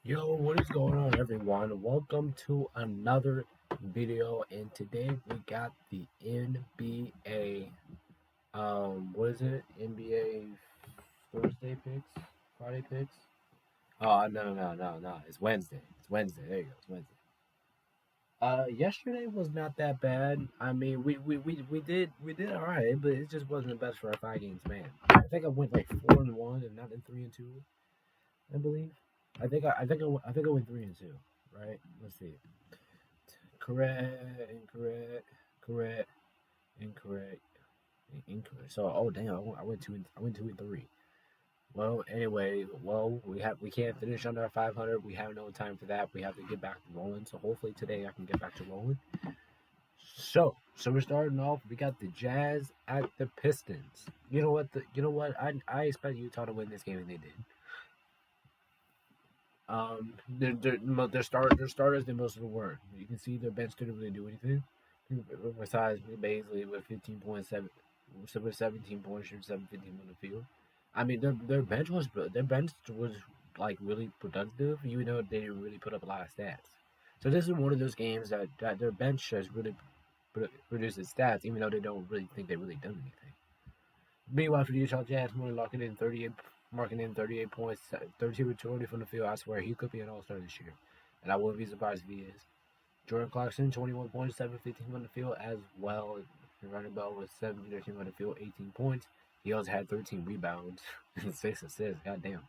Yo, what is going on, everyone? Welcome to another video, and today we got the NBA. What is it? NBA Thursday picks, Friday picks. Oh no! It's Wednesday. It's Wednesday. There you go. It's Wednesday. Yesterday was not that bad. I mean, we did all right, but it just wasn't the best for our 5 games, man. I think I went like 4-1 and not in 3-2. I believe. I think I went 3-2. Right? Let's see. Correct, incorrect, correct, incorrect, incorrect. So, oh damn, I went 2-3. Well, anyway, we can't finish under 500. We have no time for that. We have to get back to rolling. So hopefully today I can get back to rolling. So we're starting off. We got the Jazz at the Pistons. You know what? I expect Utah to win this game, and they did. Their starters did most of the work. You can see their bench didn't really do anything. Besides basically with 15.7, with 17 points and 7-15 on the field. I mean their bench was like really productive, even though they didn't really put up a lot of stats. So this is one of those games that their bench has really produced its stats, even though they don't really think they really done anything. Meanwhile, for the Utah Jazz, only marking in 38 points, 32 with 20 from the field. I swear he could be an All-Star this year, and I wouldn't be surprised if he is. Jordan Clarkson, 21 points, 7-15 from the field as well. Running bell with 7-13 from the field, 18 points. He also had 13 rebounds and 6 assists. Goddamn.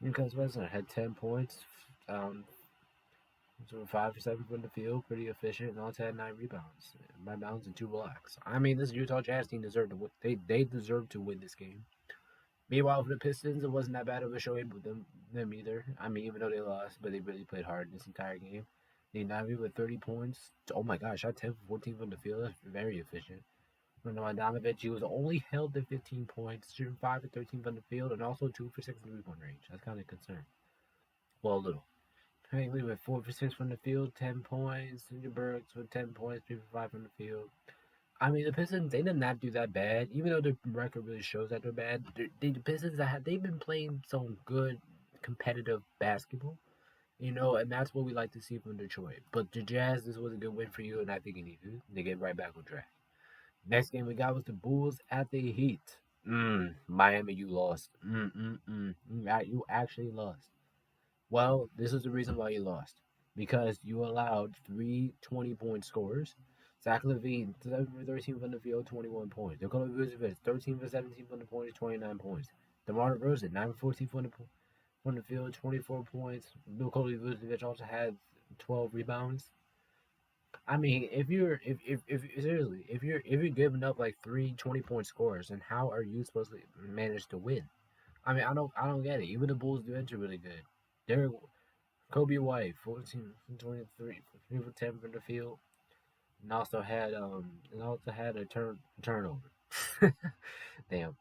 Lucas Wesson had 10 points, so 5 for 7 from the field, pretty efficient, and also had 9 rebounds and 2 blocks. I mean, this Utah Jazz team deserved to win. They deserve to win this game. Meanwhile, for the Pistons, it wasn't that bad of a showing with them either. I mean, even though they lost, but they really played hard this entire game. They Navi with 30 points. Oh my gosh, shot 10 for 14 from the field. That's very efficient. Donovan, he was only held to 15 points, shooting 5 for 13 from the field, and also 2 for 6 in 3-point range. That's kind of a concern. Well, a little. Hangley with 4 for 6 from the field, 10 points. Ginger Burks with 10 points, 3 for 5 from the field. I mean, the Pistons, they did not do that bad, even though their record really shows that they're bad. The Pistons, they've been playing some good competitive basketball, and that's what we like to see from Detroit. But the Jazz, this was a good win for you, and I think you need to get right back on track. Next game we got was the Bulls at the Heat. Miami, you lost. You actually lost. Well, this is the reason why you lost. Because you allowed three 20-point scorers. Zach LaVine, 7 for 13 from the field, 21 points. Nikola Vucevic, 13 for 17 from the point, 29 points. DeMar DeRozan, 9 for 14 from the field, 24 points. Nikola Vucevic also had 12 rebounds. I mean, if seriously, if you're giving up like three 20-point scores, then how are you supposed to manage to win? I mean, I don't get it. Even the Bulls do enter really good. Derek Kobe White, 14 from 23, 3 for 10 from the field, and also had a turnover. Damn.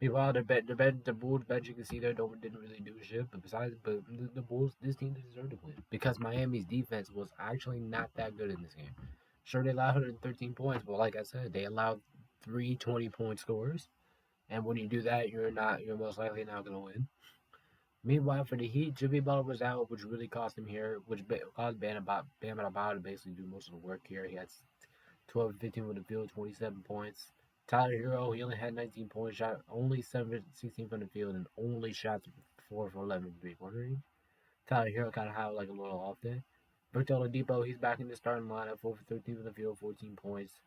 Meanwhile, the Bulls bench, you can see they didn't really do shit. But the Bulls, this team deserved to win because Miami's defense was actually not that good in this game. Sure, they allowed 113 points, but like I said, they allowed three 20-point scores, and when you do that, you're most likely not gonna win. Meanwhile, for the Heat, Jimmy Butler was out, which really cost him here, which caused Bam Adebayo to basically do most of the work here. He had 12 and 15 with the field, 27 points. Tyler Hero, he only had 19 points, shot only 7 16 from the field, and only shot 4 for 11 from 3-point range. Tyler Hero kind of had like a little off day. Victor Oladipo, he's back in the starting lineup, 4 for 13 from the field, 14 points,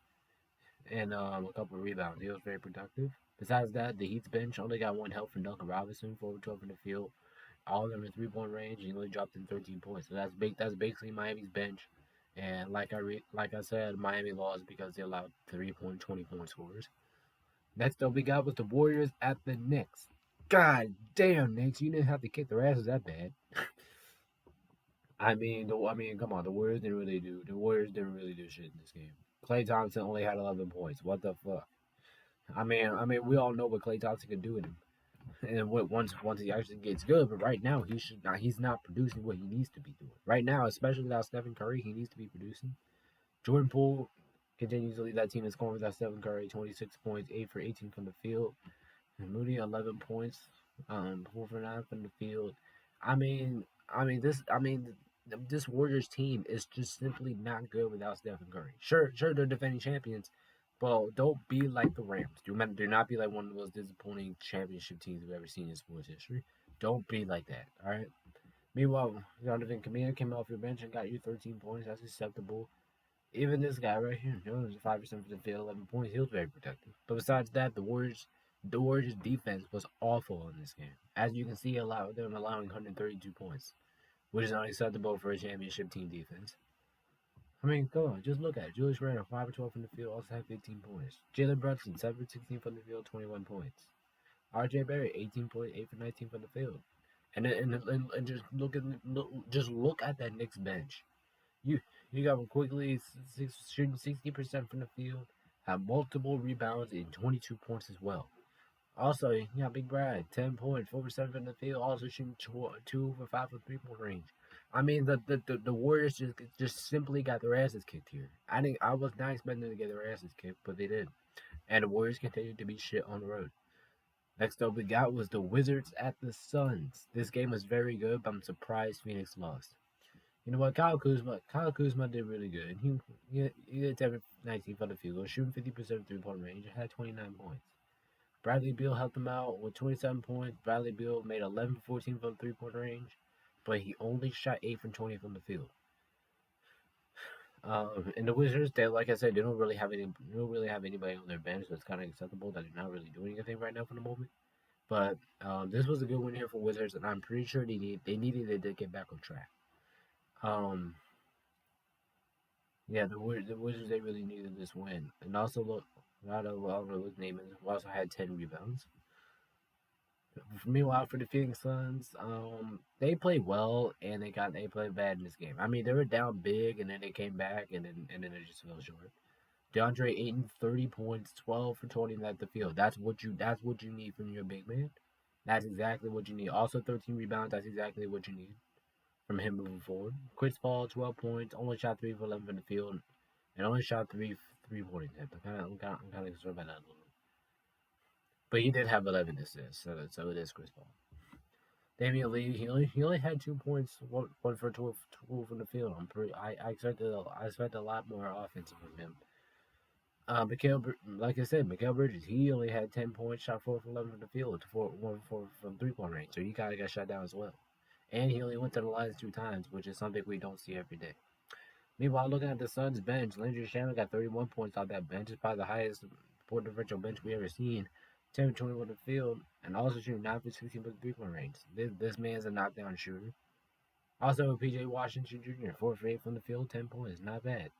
and a couple of rebounds. He was very productive. Besides that, the Heat's bench only got one help from Duncan Robinson, 4 for 12 from the field, all of them in 3-point range. He only dropped in 13 points. So that's basically Miami's bench. And like I said, Miami lost because they allowed 20-point scores. Next up, we got was the Warriors at the Knicks. God damn, Knicks, you didn't have to kick their asses that bad. I mean, come on, the Warriors didn't really do. The Warriors didn't really do shit in this game. Klay Thompson only had 11 points. What the fuck? We all know what Klay Thompson can do in him. And once he actually gets good, but right now he's not producing what he needs to be doing. Right now, especially without Stephen Curry, he needs to be producing. Jordan Poole continues to lead that team in scoring without Stephen Curry, 26 points, 8 for 18 from the field. And Moody, 11 points, 4 for 9 from the field. I mean, this Warriors team is just simply not good without Stephen Curry. Sure, they're defending champions, but don't be like the Rams. Do not be like one of those disappointing championship teams we've ever seen in sports history. Don't be like that. All right. Meanwhile, Jonathan Kaminga came off your bench and got you 13 points. That's acceptable. Even this guy right here, Jones, 5% from the field, 11 points. He was very productive. But besides that, the Warriors defense was awful in this game. As you can see, them allowing 132 points, which is unacceptable for a championship team defense. I mean, go on, just look at it. Julius Randle, 5 for 12 from the field, also had 15 points. Jalen Brunson, 7 for 16 from the field, 21 points. RJ Barrett, 18 points, 8 for 19 from the field. And just look at that Knicks bench. You you got him quickly shooting 60% from the field, have multiple rebounds and 22 points as well. Also, you got Big Brad, 10 points, 4% from the field, also shooting 2 for 5 from 3-point range. I mean, the Warriors just simply got their asses kicked here. I was not expecting them to get their asses kicked, but they did. And the Warriors continued to be shit on the road. Next up we got was the Wizards at the Suns. This game was very good, but I'm surprised Phoenix lost. You know what? Kyle Kuzma did really good. He did 10 19 from the field goal, shooting 50% 3-point range, and had 29 points. Bradley Beal helped him out with 27 points. Bradley Beal made 11 for 14 from 3-point range, but he only shot 8 from 20 from the field. And the Wizards, like I said, they don't really have anybody on their bench, so it's kind of acceptable that they're not really doing anything right now for the moment. But this was a good win here for Wizards, and I'm pretty sure they needed it to get back on track. Yeah, the Wizards, they really needed this win, and also look, I don't know what his name is. Also had 10 rebounds. Meanwhile, for the Phoenix Suns, they played well and they played bad in this game. I mean, they were down big and then they came back and then they just fell short. DeAndre Ayton, 30 points, 12 for 20 at the field. That's what you need from your big man. That's exactly what you need. Also, 13 rebounds. That's exactly what you need from him moving forward. Chris Paul, 12 points, only shot 3 for 11 from the field, and only shot 3 point attempts. I'm kind of concerned about that a little. But he did have 11 assists, so it is Chris Paul. Damian Lee, he only had 2 points, one for 12 from the field. I expected a lot more offense from him. Like I said, Mikal Bridges, he only had 10 points, shot 4 for 11 from the field, 1 for 4 from 3-point range, so he kind of got shut down as well. And he only went to the line 2 times, which is something we don't see every day. Meanwhile, looking at the Suns bench, Landry Shamet got 31 points off that bench. It's probably the highest point differential bench we ever seen. 10 21 on the field, and also shooting 9 for 16 from the 3-point range. This man's a knockdown shooter. Also, PJ Washington Jr., 4 for 8 from the field, 10 points. Not bad.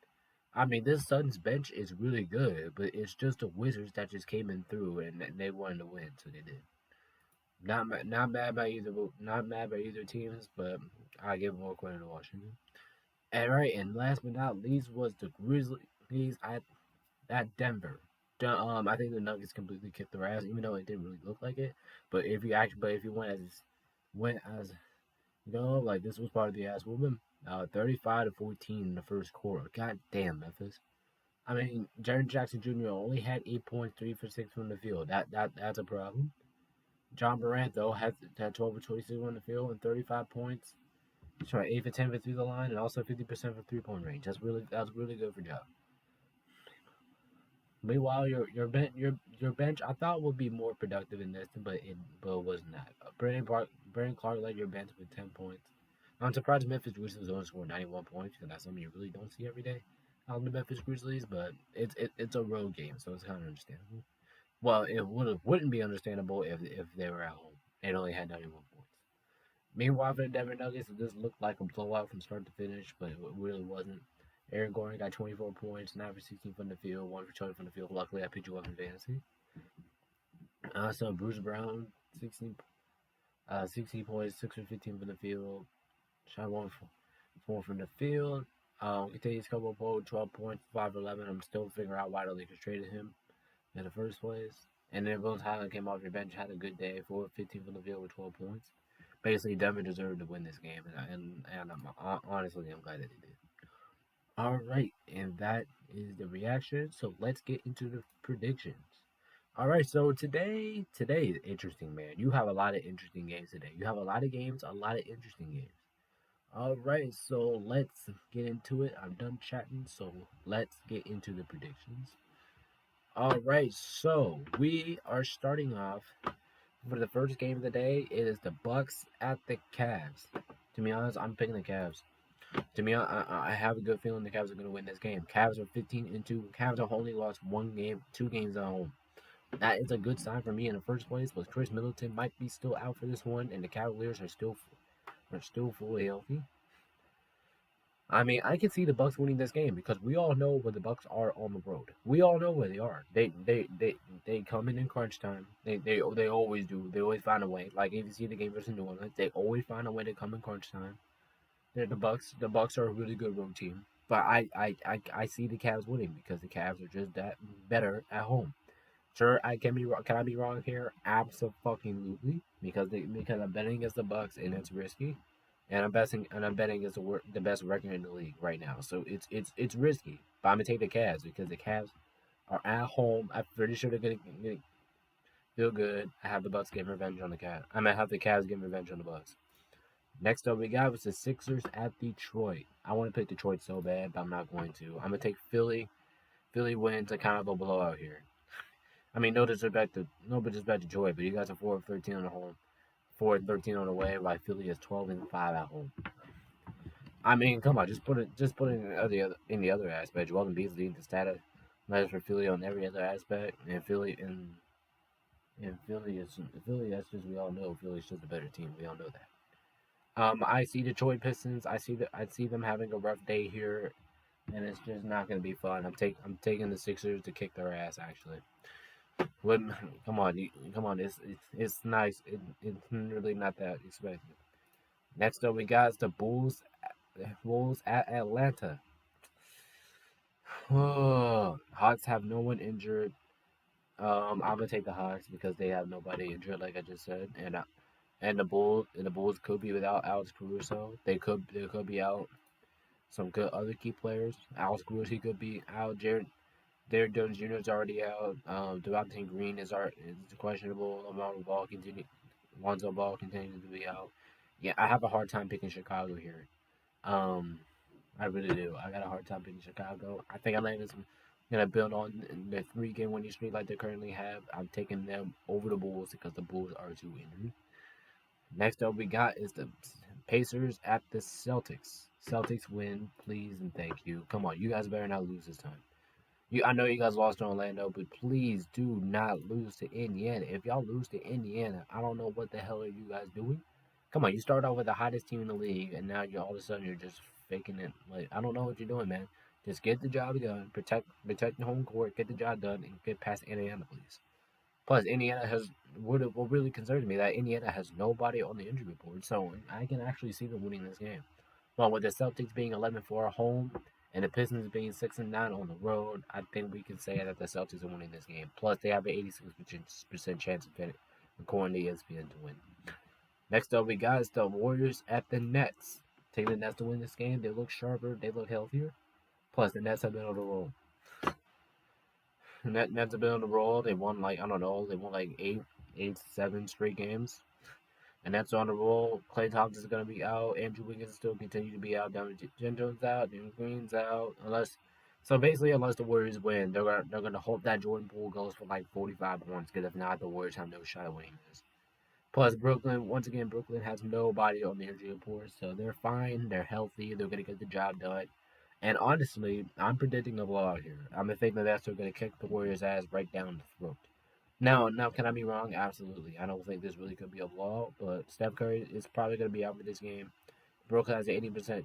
I mean, this Suns bench is really good, but it's just the Wizards that just came in through and they wanted to win, so they did. Not mad by either teams, but I give more credit to Washington. And last but not least was the Grizzlies at Denver. I think the Nuggets completely kicked their ass, even though it didn't really look like it. But if you went as like this was part of the ass whooping. 35-14 in the first quarter. God damn, Memphis. I mean, Jaren Jackson Jr. only had 8 points, 3 for 6 from the field. That's a problem. John Morant though had 12 for 26 on the field and 35 points. Sorry, 8 for 10 for through the line and also 50% for 3-point range. That's really good for John. Meanwhile, your bench I thought would be more productive in this, but it was not. Brandon Clark led your bench with 10 points. I'm surprised Memphis Grizzlies only scored 91 points because that's something you really don't see every day on the Memphis Grizzlies. But it's a road game, so it's kind of understandable. Well, it wouldn't be understandable if they were at home and only had 91 points. Meanwhile, for the Denver Nuggets, this looked like a blowout from start to finish, but it really wasn't. Aaron Gordon got 24 points, 9 for 16 from the field, 1 for 20 from the field. Luckily, I picked you up in fantasy. So Bruce Brown, 16 points, 6 for 15 from the field, shot 1 for 4 from the field. Contagious Couple Poe, 12 points, 5 for 11. I'm still figuring out why the Lakers traded him in the first place. And then Bones Highland came off your bench, had a good day, 4 for 15 from the field with 12 points. Basically, Denver deserved to win this game, and honestly, I'm glad that they did. All right, and that is the reaction. So let's get into the predictions. All right, so today is interesting, man. You have a lot of interesting games today. You have a lot of games, a lot of interesting games. All right, so let's get into it. I'm done chatting, so let's get into the predictions. All right, so we are starting off for the first game of the day. It is the Bucks at the Cavs. To be honest, I'm picking the Cavs. To me, I have a good feeling the Cavs are going to win this game. Cavs are 15-2. Cavs have only lost one game, two games at home. That is a good sign for me in the first place, but Chris Middleton might be still out for this one, and the Cavaliers are still fully healthy. I mean, I can see the Bucks winning this game because we all know where the Bucks are on the road. We all know where they are. They come in crunch time. They always do. They always find a way. Like if you see the game versus New Orleans, they always find a way to come in crunch time. They're the Bucks. The Bucks are a really good road team, but I see the Cavs winning because the Cavs are just that better at home. Sure, I can be wrong. Can I be wrong here? Absolutely, because I'm betting against the Bucks and it's risky, and I'm betting against the best record in the league right now. So it's risky, but I'm gonna take the Cavs because the Cavs are at home. I'm pretty sure they're gonna feel good. I have the Bucks getting revenge on the Cavs. I'm gonna have the Cavs getting revenge on the Bucks. Next up, we got was the Sixers at Detroit. I want to pick Detroit so bad, but I'm not going to. I'm gonna take Philly. Philly wins a kind of a blowout here. I mean, no disrespect to Joy, but you guys are 4-13 on the home, 4-13 on the way, while Philly is 12-5 at home. I mean, come on, just put it in the other aspect. Joel Embiid's leading the stat letters for Philly on every other aspect, and Philly. That's just we all know Philly's just a better team. We all know that. I see Detroit Pistons. I see them having a rough day here, and it's just not going to be fun. I'm taking the Sixers to kick their ass actually. When come on, come on, it's nice. It's really not that expected. Next up, we got the Bulls at Atlanta. Hawks have no one injured. I'm gonna take the Hawks because they have nobody injured, like I just said, and the Bulls could be without Alex Caruso. They could be out some good other key players. Alex Caruso he could be out. Derek Jones Jr. is already out. Devontae Green is questionable. Lonzo Ball continues to be out. Yeah, I have a hard time picking Chicago here. Um, I really do. I got a hard time picking Chicago. I think Atlanta's gonna build on the 3 game winning streak like they currently have. I'm taking them over the Bulls because the Bulls are too injured. Next up, we got is the Pacers at the Celtics. Celtics win, please and thank you. Come on, you guys better not lose this time. I know you guys lost to Orlando, but please do not lose to Indiana. If y'all lose to Indiana, I don't know what the hell are you guys doing. Come on, you start off with the hottest team in the league, and now you're all of a sudden you're just faking it. Like I don't know what you're doing, man. Just get the job done, protect the home court, get the job done, and get past Indiana, please. Plus, Indiana has what really concerns me that Indiana has nobody on the injury report, so I can actually see them winning this game. Well, with the Celtics being 11-4 at home and the Pistons being 6-9 on the road, I think we can say that the Celtics are winning this game. Plus, they have an 86% chance of it, according to ESPN, to win. Next up, we got is the Warriors at the Nets. Take the Nets to win this game. They look sharper. They look healthier. Plus, the Nets have been on the roll. Nets have been on the roll. They won like I don't know. They won like 7 straight games. And that's on the roll. Clay Thompson is going to be out. Andrew Wiggins still continue to be out. Donovan Jones out. James Green's out. Unless the Warriors win, they're gonna hope that Jordan Poole goes for like 45 points. Because if not, the Warriors have no shot at winning this. Plus, Brooklyn has nobody on the injury report, so they're fine. They're healthy. They're gonna get the job done. And honestly, I'm predicting a blowout here. I'm thinking that they're going to kick the Warriors' ass right down the throat. Now, can I be wrong? Absolutely. I don't think this really could be a blowout, but Steph Curry is probably going to be out for this game. Brooklyn has an 80%,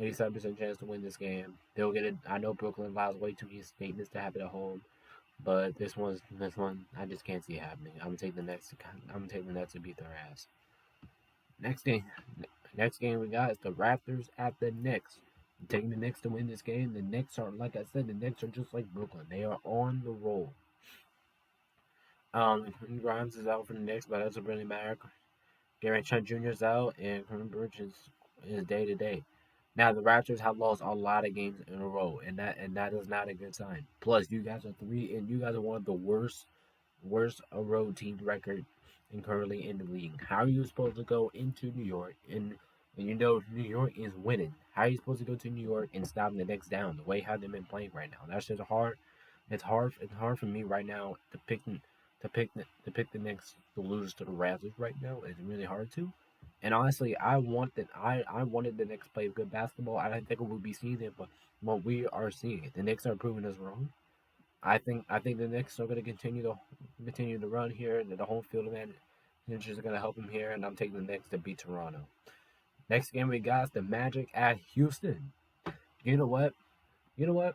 87% chance to win this game. They'll get it. I know Brooklyn allows way too many statements to happen at home, but this one, I just can't see it happening. I'm gonna take the Nets. I'm gonna take the Nets to beat their ass. Next game, next game we got is the Raptors at the Knicks. I'm taking the Knicks to win this game. The Knicks are, like I said, the Knicks are just like Brooklyn. They are on the roll. Grimes is out for the Knicks, but that doesn't really matter. Gary Trent Jr. is out, and Kevin Burch is day to day. Now the Raptors have lost a lot of games in a row, and that is not a good sign. Plus, you guys are one of the worst worst road team record and currently in the league. How are you supposed to go into New York and you know New York is winning? How are you supposed to go to New York and stop the Knicks down the way how they've been playing right now? That's just hard. It's hard. It's hard for me right now to pick the Knicks to lose to the Raptors right now. It's really hard to. And honestly, I wanted the Knicks to play good basketball. I didn't think we would be seeing it, but we are seeing it. The Knicks are proving us wrong. I think the Knicks are going to continue to run here. The home field advantage is going to help them here, and I'm taking the Knicks to beat Toronto. Next game we got is the Magic at Houston. You know what? You know what?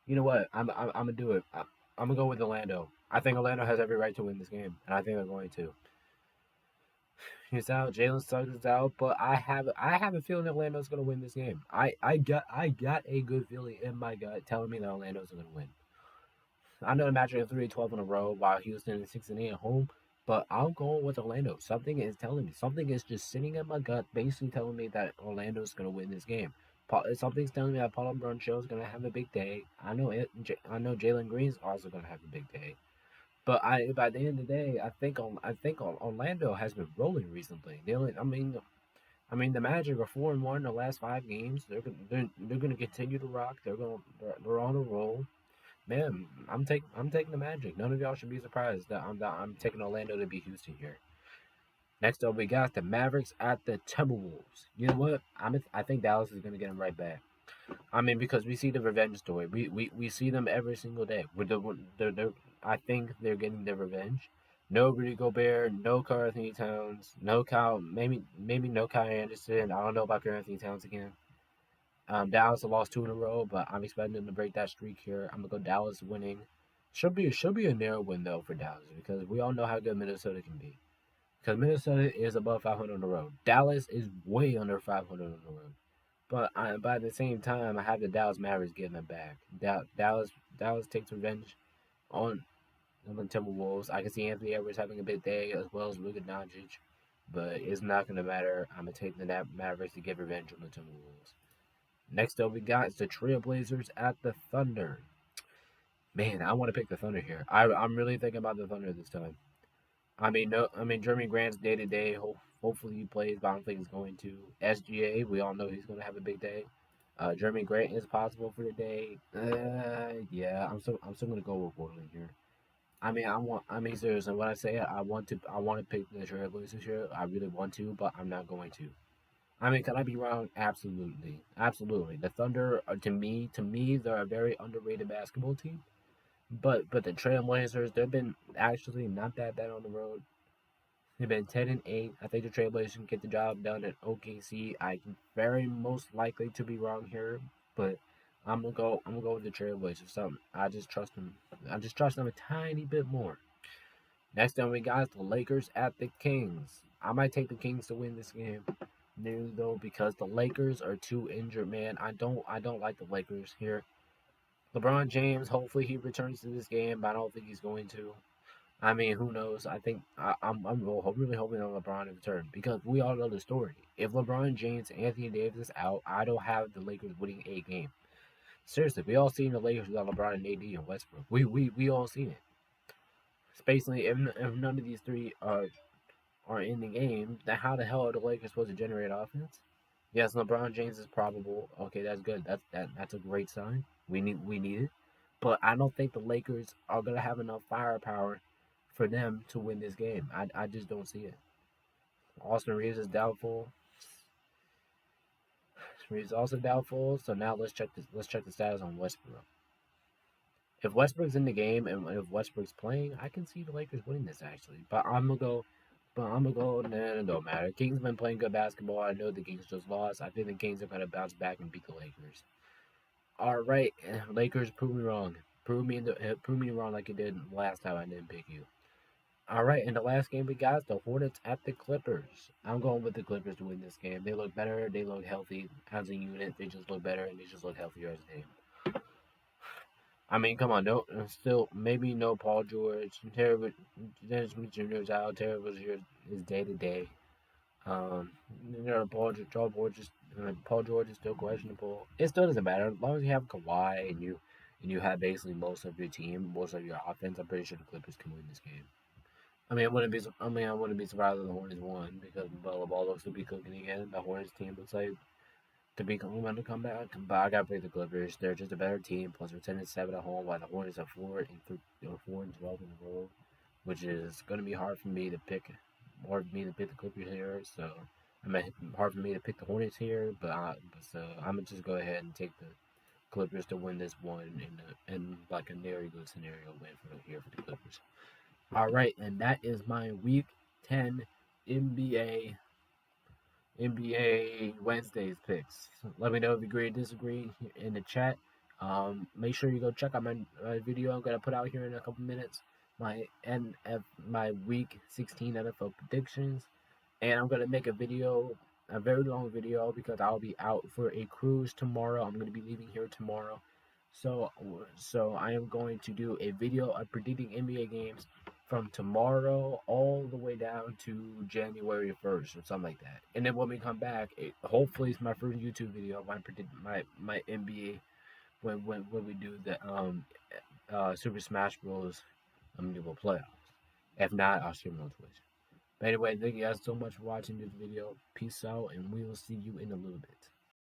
You know what? I'm gonna do it. I'm gonna go with Orlando. I think Orlando has every right to win this game, and I think they're going to. He's out. Jalen Suggs is out, but I have a feeling Orlando's gonna win this game. I got a good feeling in my gut telling me that Orlando's gonna win. I know the Magic are 3-12 in a row, while Houston is 6-8 at home. But I'm going with Orlando. Something is telling me. Something is just sitting in my gut, basically telling me that Orlando's going to win this game. Something's telling me that Paul Bruncho is going to have a big day. I know Jalen Green's also going to have a big day. But by the end of the day, I think Orlando has been rolling recently. I mean, the Magic are 4-1 in the last 5 games. They're going to continue to rock. They're on a roll. Man, I'm taking the Magic. None of y'all should be surprised that I'm taking Orlando to beat Houston here. Next up, we got the Mavericks at the Timberwolves. You know what? I think Dallas is gonna get them right back. I mean, because we see the revenge story. We see them every single day. I think they're getting their revenge. No Rudy Gobert, no Karl Anthony Towns, no Kyle, maybe no Kyle Anderson. I don't know about Karl Anthony Towns again. Dallas have lost 2 in a row, but I'm expecting them to break that streak here. I'm gonna go Dallas winning. Should be a narrow win though for Dallas because we all know how good Minnesota can be. Because Minnesota is above 500 on the road. Dallas is way under 500 on the road. But at the same time, I have the Dallas Mavericks getting them back. Dallas takes revenge on the Timberwolves. I can see Anthony Edwards having a big day as well as Luka Doncic, but it's not gonna matter. I'm gonna take the Mavericks to get revenge on the Timberwolves. Next up, we got is the Trailblazers at the Thunder. Man, I want to pick the Thunder here. I'm really thinking about the Thunder this time. I mean, no, I mean Jeremy Grant's day to day. Hopefully he plays, but I don't think he's going to. SGA, we all know he's going to have a big day. Jeremy Grant is possible for the day. Yeah, I'm still going to go with Portland here. Seriously, when I say I want to pick the Trailblazers here. I really want to, but I'm not going to. I mean, can I be wrong? Absolutely, absolutely. The Thunder, to me, they're a very underrated basketball team. But the Trailblazers, they've been actually not that bad on the road. They've been 10-8. I think the Trailblazers can get the job done at OKC. I'm very most likely to be wrong here, but I'm gonna go with the Trailblazers. Something I just trust them. I just trust them a tiny bit more. Next up, we got the Lakers at the Kings. I might take the Kings to win this game. New though, because the Lakers are too injured, man. I don't like the Lakers here. LeBron James, hopefully he returns to this game, but I don't think he's going to. I mean, who knows? I think I'm really hoping on LeBron to return because we all know the story. If LeBron James and Anthony Davis is out, I don't have the Lakers winning a game. Seriously, we all seen the Lakers without LeBron and AD and Westbrook. We all seen it. Basically, if none of these three are in the game, then how the hell are the Lakers supposed to generate offense? Yes, LeBron James is probable. Okay, that's good. That's a great sign. We need it, but I don't think the Lakers are gonna have enough firepower for them to win this game. I just don't see it. Austin Reeves is doubtful. Reeves is also doubtful. So now let's check the status on Westbrook. If Westbrook's in the game and if Westbrook's playing, I can see the Lakers winning this actually. But I'm gonna go. Nah, it don't matter. Kings been playing good basketball. I know the Kings just lost. I think the Kings are gonna bounce back and beat the Lakers. All right, Lakers, prove me wrong. Prove me wrong like you did last time I didn't pick you. All right, in the last game we got the Hornets at the Clippers. I'm going with the Clippers to win this game. They look better. They look healthy as a unit. They just look better and they just look healthier as a team. I mean, come on, no, still maybe no Paul George. Dennis Smith Jr. is out. Terry Rozier is day to day. Um, Paul George is still questionable. It still doesn't matter as long as you have Kawhi and and you have basically most of your team, most of your offense, I'm pretty sure the Clippers can win this game. I mean, I wouldn't be surprised if the Hornets won because Bella Ball looks to be cooking again. The Hornets team looks like to be going to come back. But I gotta pick the Clippers. They're just a better team. Plus, we're 10-7 at home, while the Hornets are 4-12 in a row, which is gonna be hard for me to pick. Hard for me to pick the Clippers here. So, I mean, hard for me to pick the Hornets here. So I'm gonna just go ahead and take the Clippers to win this one in like a very good scenario win for the Clippers. All right, and that is my Week 10 NBA Wednesdays picks. Let me know if you agree or disagree in the chat. Make sure you go check out my video I'm gonna put out here in a couple minutes. My Week 16 NFL predictions, and I'm gonna make a very long video because I'll be out for a cruise tomorrow. I'm gonna be leaving here tomorrow, so I am going to do a video of predicting NBA games from tomorrow all the way down to January 1st or something like that. And then when we come back, hopefully it's my first YouTube video. I predict my NBA when we do the Super Smash Bros. Playoffs. If not, I'll stream it on Twitch. But anyway, thank you guys so much for watching this video. Peace out, and we will see you in a little bit.